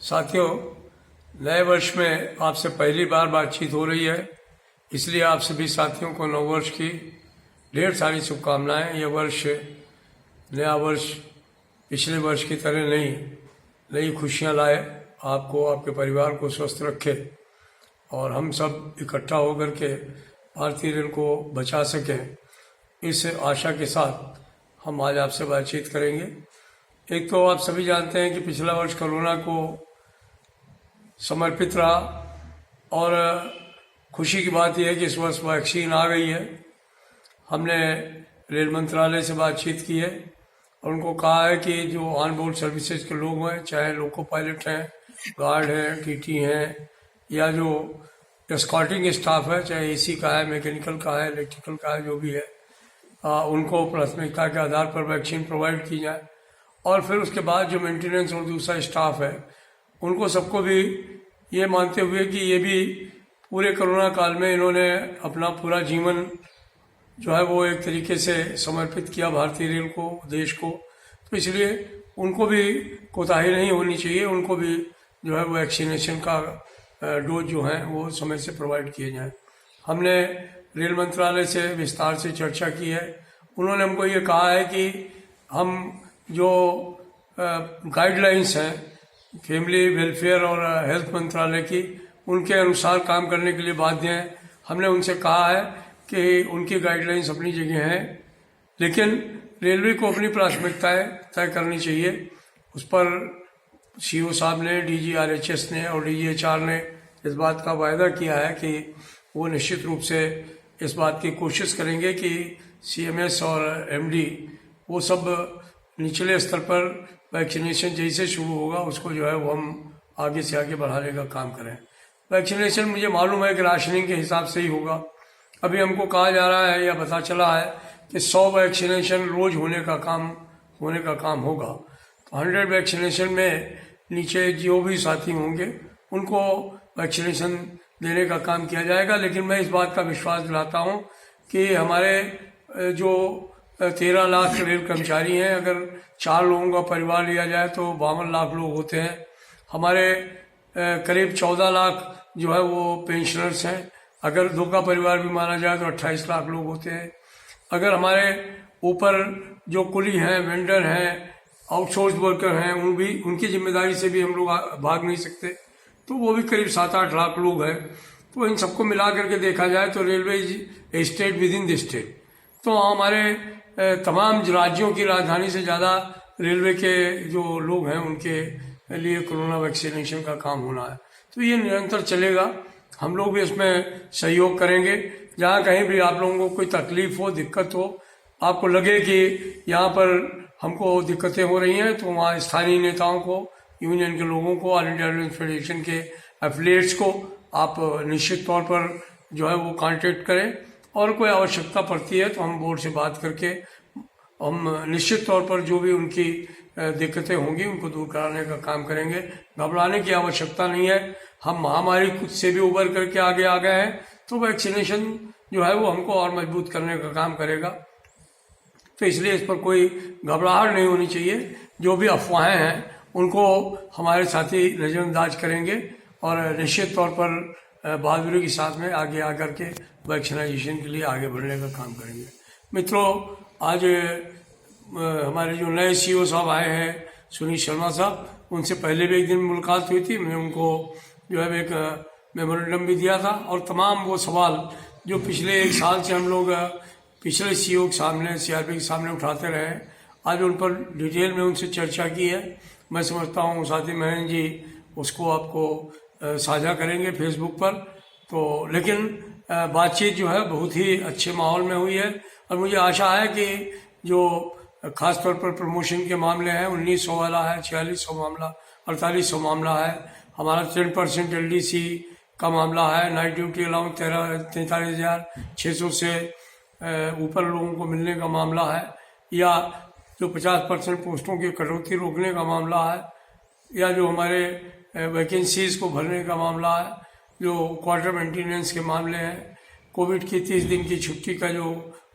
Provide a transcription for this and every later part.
साथियों, नए वर्ष में आपसे पहली बार बातचीत हो रही है, इसलिए आप सभी साथियों को नववर्ष की ढेर सारी शुभकामनाएं। यह वर्ष, नया वर्ष पिछले वर्ष की तरह नई खुशियां लाए, आपको, आपके परिवार को स्वस्थ रखे और हम सब इकट्ठा होकर के भारतीय रेल को बचा सकें, इस आशा के साथ हम आज आपसे बातचीत करेंगे। एक तो आप सभी जानते हैं कि पिछला वर्ष कोरोना को समर्पित रहा और खुशी की बात यह है कि इस वर्ष वैक्सीन आ गई है। हमने रेल मंत्रालय से बातचीत की है और उनको कहा है कि जो ऑन बोर्ड सर्विसेज के लोग हैं, चाहे लोको पायलट हैं, गार्ड हैं, टीटी हैं या जो एस्कॉर्टिंग स्टाफ है, चाहे एसी का है, मैकेनिकल का है, इलेक्ट्रिकल का है, जो भी है, उनको प्राथमिकता के आधार पर वैक्सीन प्रोवाइड की जाए। और फिर उसके बाद जो मेंटेनेंस और दूसरा स्टाफ है, उनको सबको भी ये मानते हुए कि ये भी पूरे कोरोना काल में इन्होंने अपना पूरा जीवन जो है वो एक तरीके से समर्पित किया भारतीय रेल को, देश को, तो इसलिए उनको भी कोताही नहीं होनी चाहिए, उनको भी जो है वो वैक्सीनेशन का डोज जो है वो समय से प्रोवाइड किए जाए। हमने रेल मंत्रालय से विस्तार से चर्चा की है। उन्होंने हमको ये कहा है कि हम जो गाइडलाइंस हैं फैमिली वेलफेयर और हेल्थ मंत्रालय की, उनके अनुसार काम करने के लिए बाध्य हैं। हमने उनसे कहा है कि उनकी गाइडलाइंस अपनी जगह हैं, लेकिन रेलवे को अपनी प्राथमिकताएं तय करनी चाहिए। उस पर सीओ साहब ने, DGRHS ने और DGHR ने इस बात का वायदा किया है कि वो निश्चित रूप से इस बात की कोशिश करेंगे कि CMS और MD वो सब निचले स्तर पर वैक्सीनेशन जैसे शुरू होगा उसको जो है वो हम आगे से आगे बढ़ाने का काम करें। वैक्सीनेशन मुझे मालूम है कि राशनिंग के हिसाब से ही होगा। अभी हमको कहा जा रहा है या पता चला है कि 100 वैक्सीनेशन रोज होने का काम होगा। तो 100 वैक्सीनेशन में नीचे जो भी साथी होंगे उनको वैक्सीनेशन देने का काम किया जाएगा। लेकिन मैं इस बात का विश्वास दिलाता हूँ कि हमारे जो 13 लाख रेल कर्मचारी हैं, अगर 4 लोगों का परिवार लिया जाए तो 52 लाख लोग होते हैं। हमारे करीब 14 लाख जो है वो पेंशनर्स हैं, अगर 2 का परिवार भी माना जाए तो 28 लाख लोग होते हैं। अगर हमारे ऊपर जो कुली हैं, वेंडर हैं, आउटसोर्स वर्कर हैं, उनकी जिम्मेदारी से भी हम लोग भाग नहीं सकते, तो वो भी करीब 7-8 लाख लोग हैं। तो इन सबको मिला करके देखा जाए तो railway is state with in the state. तो हमारे तमाम राज्यों की राजधानी से ज़्यादा रेलवे के जो लोग हैं उनके लिए कोरोना वैक्सीनेशन का काम होना है। तो ये निरंतर चलेगा, हम लोग भी इसमें सहयोग करेंगे। जहाँ कहीं भी आप लोगों को कोई तकलीफ हो, दिक्कत हो, आपको लगे कि यहाँ पर हमको दिक्कतें हो रही हैं, तो वहाँ स्थानीय नेताओं को, यूनियन के लोगों को, ऑल इंडिया रेल फेडरेशन के एफिलिएट्स को आप निश्चित तौर पर जो है वो कांटेक्ट करें और कोई आवश्यकता पड़ती है तो हम बोर्ड से बात करके हम निश्चित तौर पर जो भी उनकी दिक्कतें होंगी उनको दूर कराने का काम करेंगे। घबराने की आवश्यकता नहीं है, हम महामारी खुद से भी उबर करके आगे आ गए हैं, तो वैक्सीनेशन जो है वो हमको और मजबूत करने का काम करेगा। तो इसलिए इस पर कोई घबराहट नहीं होनी चाहिए। जो भी अफवाहें हैं उनको हमारे साथी नज़रअंदाज करेंगे और निश्चित तौर पर बहादुरी के साथ में आगे आकर के वैक्सीनाइजेशन के लिए आगे बढ़ने का काम करेंगे। मित्रों, आज हमारे जो नए CEO साहब आए हैं, सुनील शर्मा साहब, उनसे पहले भी एक दिन मुलाकात हुई थी। मैंने उनको जो है एक मेमोरेंडम भी दिया था और तमाम वो सवाल जो पिछले 1 साल से हम लोग पिछले CEO के सामने, CRP के सामने उठाते रहे हैं, आज उन पर डिटेल में उनसे चर्चा की है। मैं समझता हूँ साथी महेंद्र जी उसको आपको साझा करेंगे फेसबुक पर। तो लेकिन बातचीत जो है बहुत ही अच्छे माहौल में हुई है और मुझे आशा है कि जो खास तौर पर प्रमोशन के मामले हैं, 1900 वाला है, 4600 मामला, 4800 मामला है, हमारा 10% LDC का मामला है, नाइट ड्यूटी अलाउंस 43,600 से ऊपर लोगों को मिलने का मामला है, या जो 50% पोस्टों की कटौती रोकने का मामला है, या जो हमारे वैकेंसीज को भरने का मामला है, जो क्वार्टर मेंटेनेंस के मामले हैं, कोविड की 30 दिन की छुट्टी का जो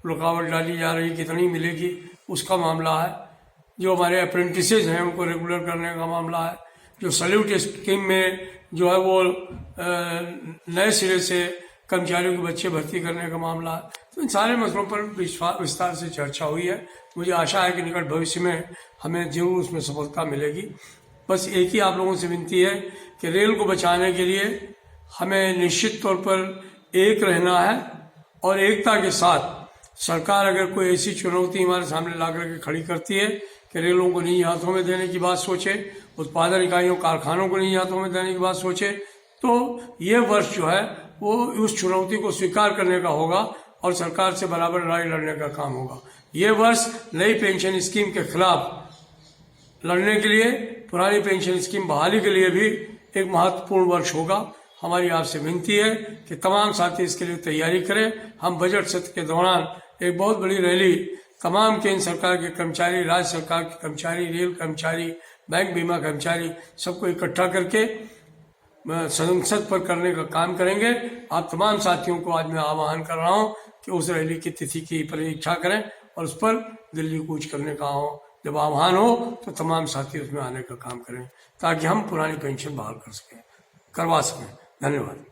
रुकावट डाली जा रही कितनी मिलेगी उसका मामला है, जो हमारे अप्रेंटिसेज हैं उनको रेगुलर करने का मामला है। जो सैल्यूट स्कीम में जो है वो नए सिरे से कर्मचारियों के बच्चे भर्ती करने का मामला, तो इन सारे मसलों पर विस्तार से चर्चा हुई है। मुझे आशा है कि निकट भविष्य में हमें जरूर उसमें सफलता मिलेगी। बस एक ही आप लोगों से विनती है कि रेल को बचाने के लिए हमें निश्चित तौर पर एक रहना है और एकता के साथ सरकार अगर कोई ऐसी चुनौती हमारे सामने ला करके खड़ी करती है कि रेलों को निजी हाथों में देने की बात सोचे, उत्पादन इकाइयों कारखानों को निजी हाथों में देने की बात सोचे, तो ये वर्ष जो है वो उस चुनौती को स्वीकार करने का होगा और सरकार से बराबर लड़ाई लड़ने का काम होगा। ये वर्ष नई पेंशन स्कीम के खिलाफ लड़ने के लिए, पुरानी पेंशन स्कीम बहाली के लिए भी एक महत्वपूर्ण वर्ष होगा। हमारी आपसे विनती है कि तमाम साथी इसके लिए तैयारी करें। हम बजट सत्र के दौरान एक बहुत बड़ी रैली तमाम केंद्र सरकार के कर्मचारी, राज्य सरकार के कर्मचारी, रेल कर्मचारी, बैंक बीमा कर्मचारी सबको इकट्ठा करके संसद पर करने का काम करेंगे। आप तमाम साथियों को आज मैं आह्वान कर रहा हूं कि उस रैली की तिथि की प्रतीक्षा करें और उस पर दिल्ली कूच करने का हो। जब आह्वान हो तो तमाम साथी उसमें आने का काम करें ताकि हम पुरानी पेंशन बहाल करवा सकें। धन्यवाद।